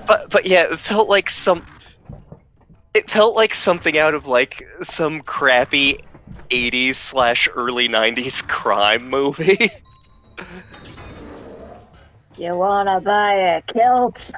But yeah, it felt like something out of like some crappy 80s/early 90s crime movie. You wanna buy a kilt?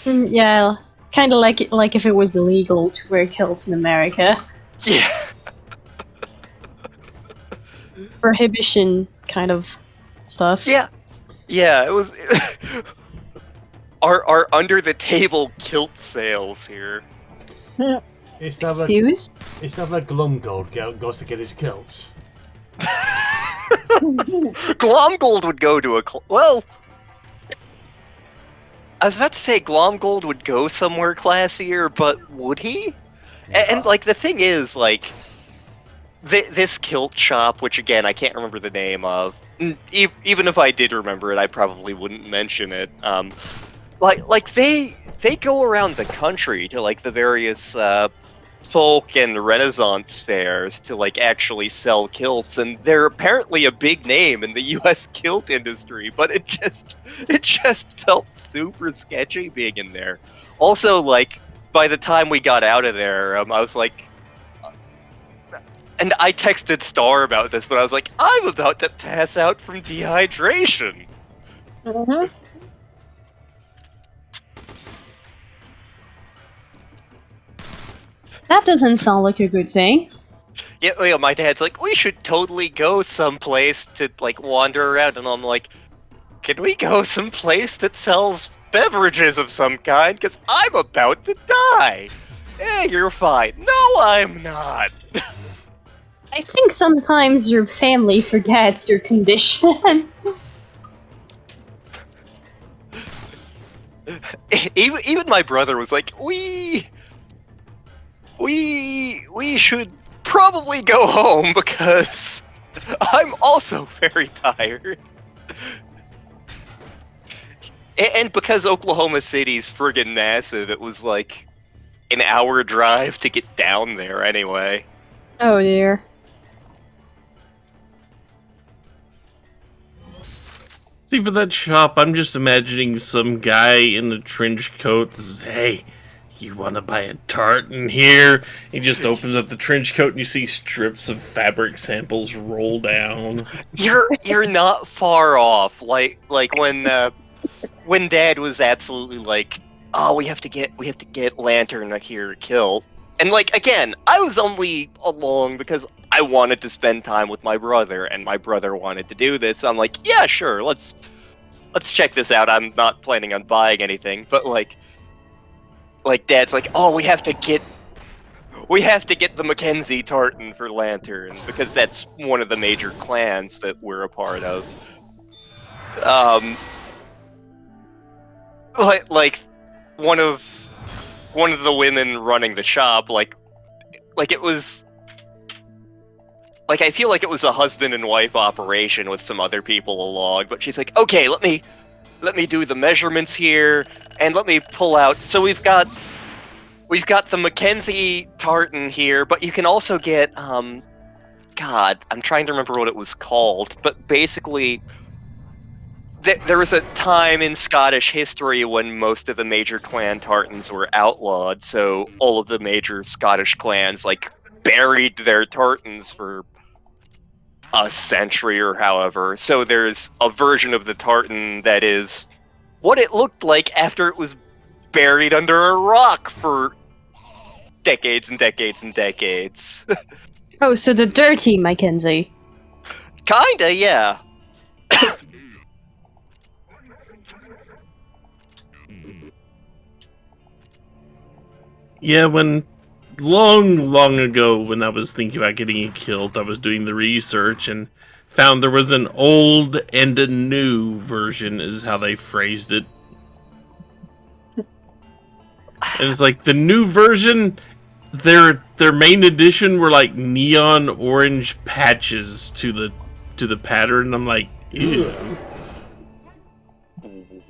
Yeah, kind of like if it was illegal to wear kilts in America. Yeah. Prohibition kind of stuff. Yeah. Yeah, it was our under the table kilt sales here. It's not Excuse? like Glumgold goes to get his kilts. Glomgold would go to well, I was about to say Glomgold would go somewhere classier, but would he? And like the thing is, like this kilt shop, which again I can't remember the name of. Even if I did remember it, I probably wouldn't mention it. Like they go around the country to like the various folk and Renaissance fairs to like actually sell kilts, and they're apparently a big name in the U.S. kilt industry. But it just felt super sketchy being in there. Also, like by the time we got out of there, I was like. And I texted Star about this, but I was like, I'm about to pass out from dehydration. Mm-hmm. That doesn't sound like a good thing. Yeah, my dad's like, we should totally go someplace to, like, wander around. And I'm like, can we go someplace that sells beverages of some kind? Because I'm about to die. You're fine. No, I'm not. I think sometimes your family forgets your condition. Even my brother was like, we should probably go home because I'm also very tired. And because Oklahoma City's friggin' massive, it was like an hour drive to get down there anyway. Oh dear. See, for that shop, I'm just imagining some guy in a trench coat that says, hey, you want to buy a tartan here? He just opens up the trench coat and you see strips of fabric samples roll down. You're not far off. Like when Dad was absolutely like, oh, we have to get Lantern here to kill. And like again, I was only along because I wanted to spend time with my brother, and my brother wanted to do this. So I'm like, yeah, sure, let's check this out. I'm not planning on buying anything, but like Dad's like, oh, we have to get the Mackenzie tartan for Lantern because that's one of the major clans that we're a part of. Like one of the women running the shop, like it was. Like, I feel like it was a husband and wife operation with some other people along, but she's like, okay, let me do the measurements here, and let me pull out. So we've got the Mackenzie tartan here, but you can also get, God, I'm trying to remember what it was called, but basically, there was a time in Scottish history when most of the major clan tartans were outlawed, so all of the major Scottish clans, like, buried their tartans for a century or however. So there's a version of the tartan that is what it looked like after it was buried under a rock for decades and decades and decades. Oh, so the dirty Mackenzie. Kinda, yeah. Yeah, when long ago when I was thinking about getting a kilt, I was doing the research and found there was an old and a new version is how they phrased it. And it's like the new version, their main edition were like neon orange patches to the pattern. I'm like, ew.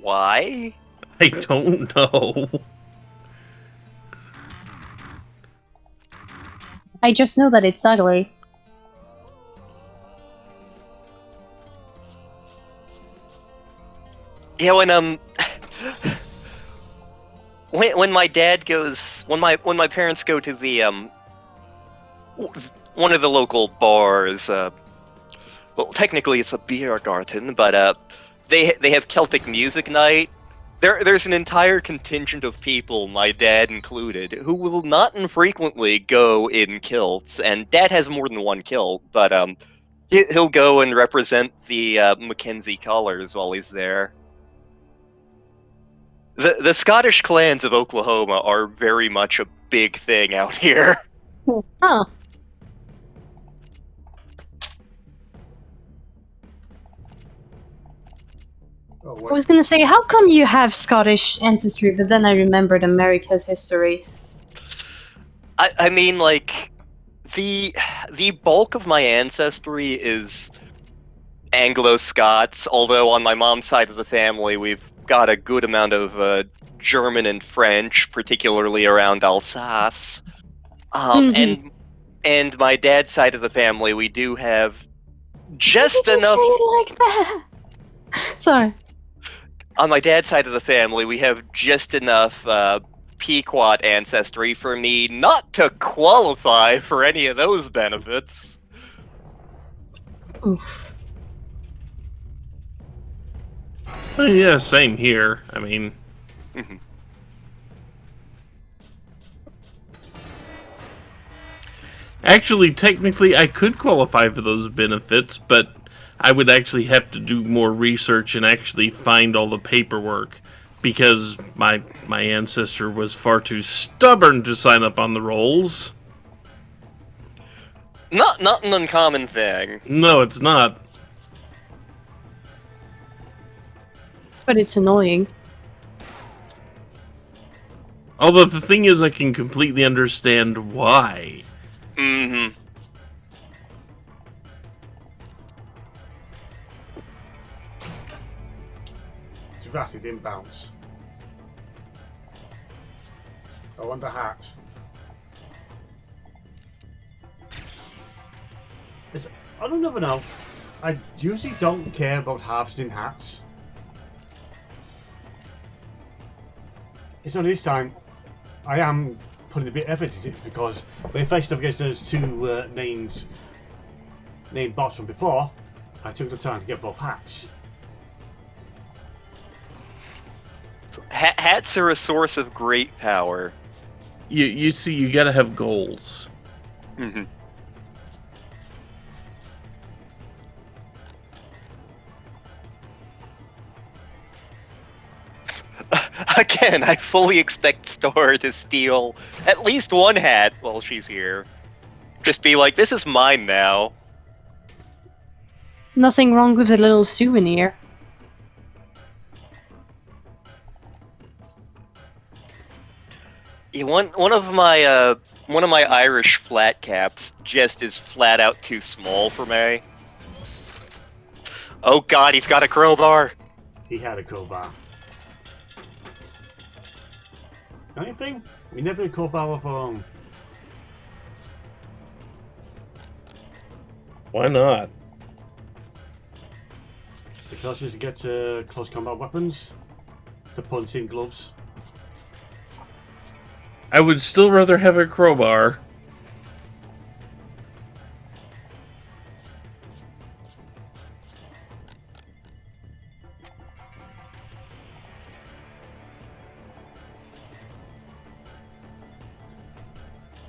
Why? I don't know. I just know that it's ugly. Yeah, when when my dad goes, when my parents go to the one of the local bars, well, technically it's a beer garden, but they have Celtic music night. There's an entire contingent of people, my dad included, who will not infrequently go in kilts, and Dad has more than one kilt, but he'll go and represent the Mackenzie colors while he's there. The Scottish clans of Oklahoma are very much a big thing out here. Huh. Oh, I was gonna say, how come you have Scottish ancestry, but then I remembered America's history. I mean, like, the bulk of my ancestry is Anglo-Scots, although on my mom's side of the family, we've got a good amount of German and French, particularly around Alsace. And my dad's side of the family, we do have just Did you enough. say it like that? Sorry. On my dad's side of the family, we have just enough Pequot ancestry for me not to qualify for any of those benefits. Oof. Well, yeah, same here. I mean, Mhm. actually, technically, I could qualify for those benefits, but I would actually have to do more research and actually find all the paperwork, because my ancestor was far too stubborn to sign up on the rolls. Not an uncommon thing. No, it's not. But it's annoying. Although the thing is, I can completely understand why. Mm-hmm. Jurassic didn't bounce. I want the hat. I don't ever know. I usually don't care about harvesting hats. It's only this time I am putting a bit of effort into it, because when I faced up against those two named bots from before, I took the time to get both hats. Hats are a source of great power. You see, you gotta have goals. Mm-hmm. Again, I fully expect Star to steal at least one hat while she's here. Just be like, this is mine now. Nothing wrong with a little souvenir. Yeah, one of my Irish flat caps just is flat out too small for me. Oh god, he's got a crowbar. He had a crowbar. Anything? We never had a crowbar of our own. Why not? The closest to get close combat weapons, the punching gloves. I would still rather have a crowbar.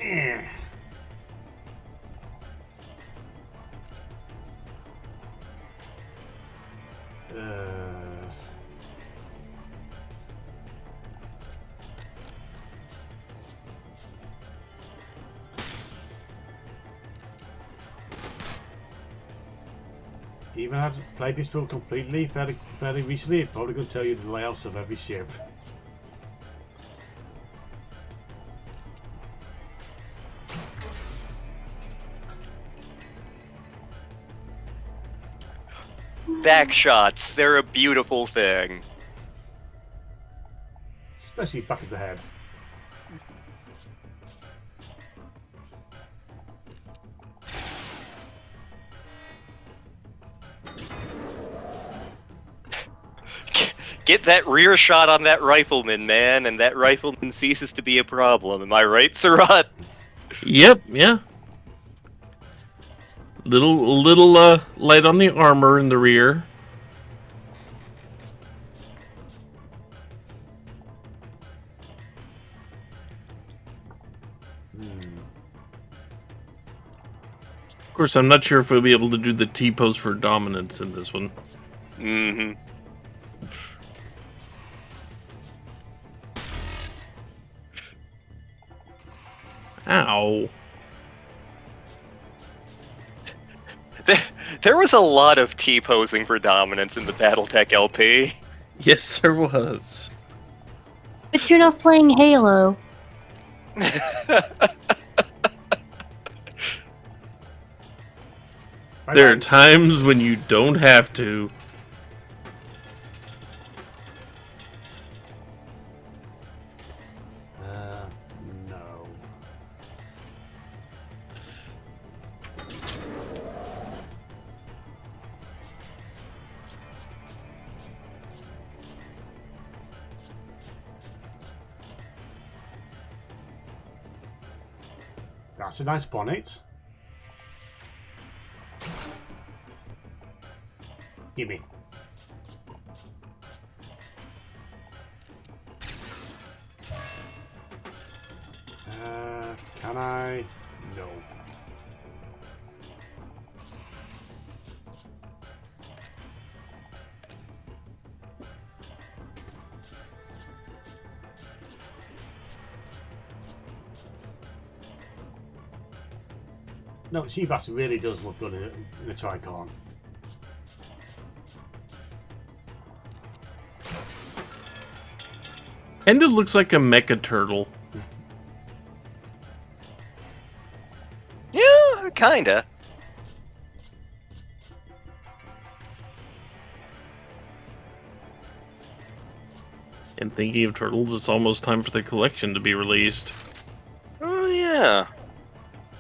Eh. Even had played this film completely fairly recently, it's probably going to tell you the layouts of every ship. Back shots, they're a beautiful thing. Especially back of the head. Get that rear shot on that rifleman, man, and that rifleman ceases to be a problem. Am I right, Surat? Yep, yeah. Little light on the armor in the rear. Of course, I'm not sure if we'll be able to do the T-pose for dominance in this one. Mm-hmm. Ow. There was a lot of T-posing for dominance in the BattleTech LP. Yes, there was. But you're not playing Halo. There are times when you don't have to. No. That's a nice bonnet. Gimme. Can I? No. No, Seabass really does look good in a Tricon. And it looks like a mecha turtle. Yeah, kinda. And thinking of turtles, it's almost time for the collection to be released. Oh, yeah.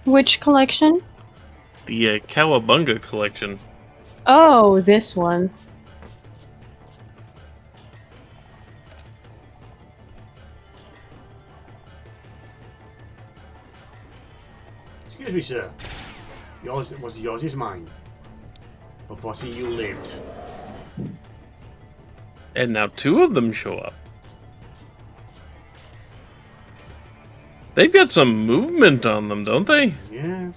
Which collection? The Cowabunga collection. Oh, this one. Excuse me, sir. Yours is mine. Unfortunately, you lived. And now two of them show up. They've got some movement on them, don't they? Yeah.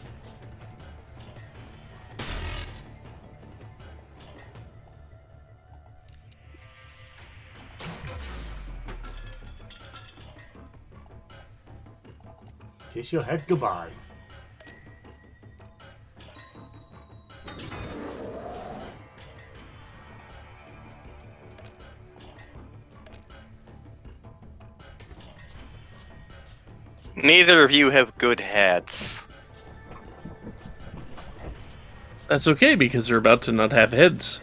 Kiss your head goodbye. Neither of you have good hats. That's okay, because they're about to not have heads.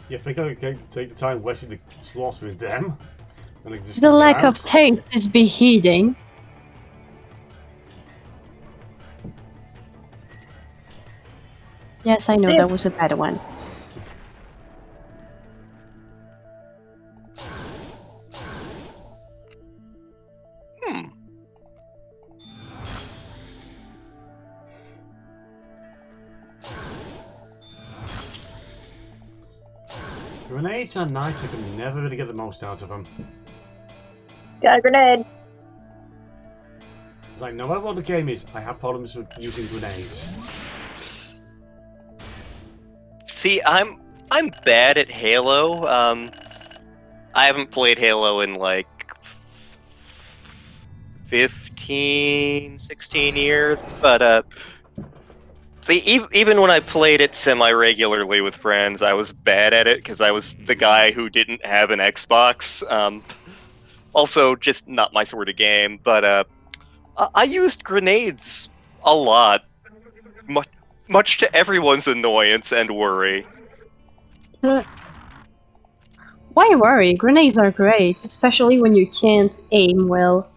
Yeah, I think I can take the time wasting the slaughtering them. And I just The get lack out. of taste is beheading. Yes, I know that was a bad one. Grenades are nice, I can never really get the most out of them. Got a grenade. It's like, no matter what the game is, I have problems with using grenades. See, I'm bad at Halo. I haven't played Halo in like 15, 16 years, but see, even when I played it semi-regularly with friends, I was bad at it because I was the guy who didn't have an Xbox. Also, just not my sort of game, but I used grenades a lot, much to everyone's annoyance and worry. Why worry? Grenades are great, especially when you can't aim well.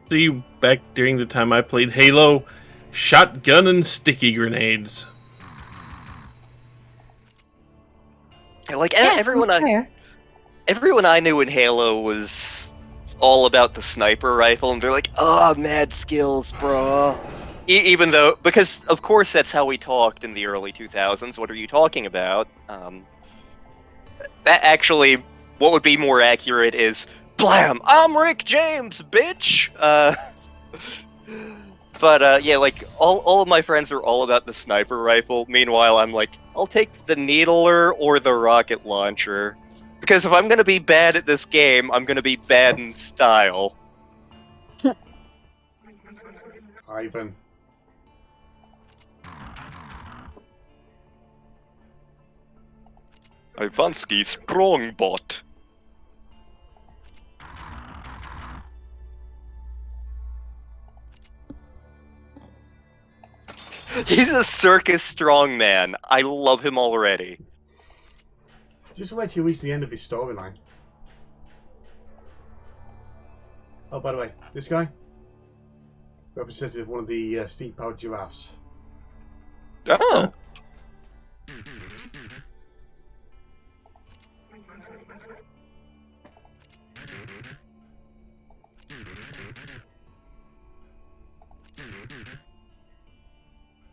See, back during the time I played Halo, shotgun and sticky grenades. Like Yeah, everyone fair. I knew in Halo was all about the sniper rifle, and they're like, "Oh, mad skills, bro." Even though, because of course that's how we talked in the early 2000s. What are you talking about? That actually, what would be more accurate is, "Blam! I'm Rick James, bitch." But yeah, like all of my friends are all about the sniper rifle. Meanwhile, I'm like, I'll take the needler or the rocket launcher. Because if I'm gonna be bad at this game, I'm gonna be bad in style. Ivan. Ivansky Strongbot. He's a circus strongman. I love him already. Just wait till you reach the end of his storyline. Oh, by the way, this guy? Representative of one of the steam-powered giraffes. Oh.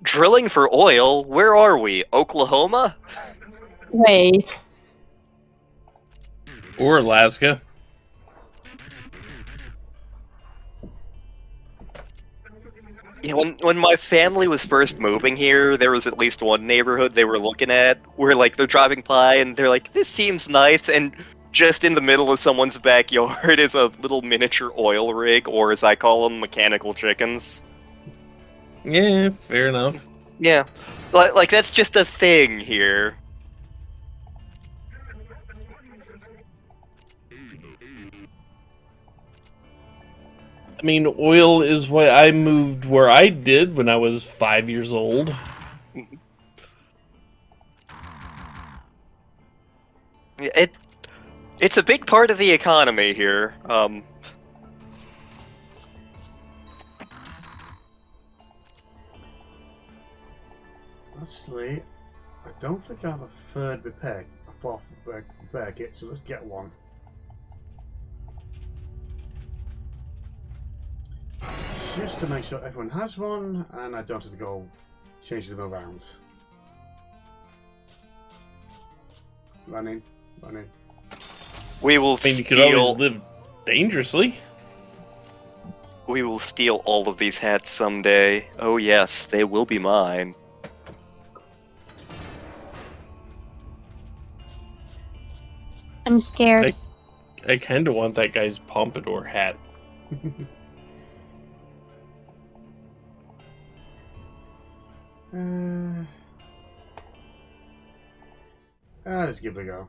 Drilling for oil? Where are we? Oklahoma? Wait. Or Alaska. Yeah, when my family was first moving here, there was at least one neighborhood they were looking at where, like, they're driving by and they're like, "This seems nice," and just in the middle of someone's backyard is a little miniature oil rig, or as I call them, mechanical chickens. Yeah, fair enough. Yeah, like that's just a thing here. I mean, oil is what I moved where I did when I was 5 years old. It's a big part of the economy here. Actually, I don't think I have a fourth repair kit, so let's get one. Just to make sure everyone has one, and I don't have to go change them around. Running. We will I mean, you could always steal. live dangerously. We will steal all of these hats someday. Oh yes, they will be mine. I'm scared. I kind of want that guy's pompadour hat. Let's give it a go.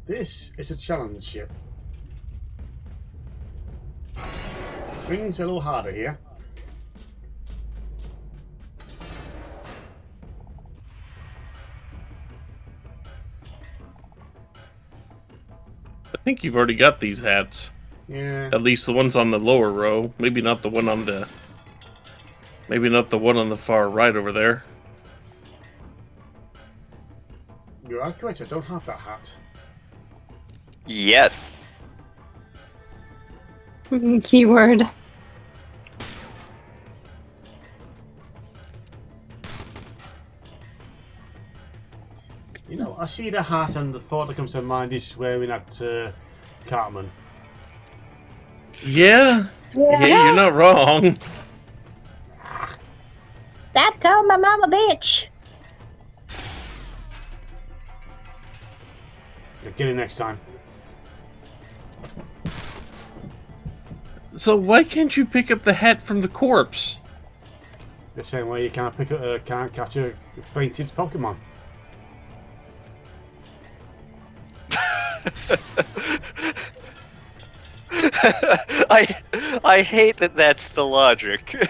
This is a challenge ship. Things a little harder here. I think you've already got these hats. Yeah. At least the ones on the lower row. Maybe not the one on the... Maybe not the one on the far right over there. You're accurate, I don't have that hat. Yet. Keyword. You know, I see the hat and the thought that comes to mind is swearing at Cartman. Yeah, you're not wrong. Stop calling my mom a bitch. Get it next time. So why can't you pick up the hat from the corpse? The same way you can't pick up, can't catch a fainted Pokemon. I hate that that's the logic.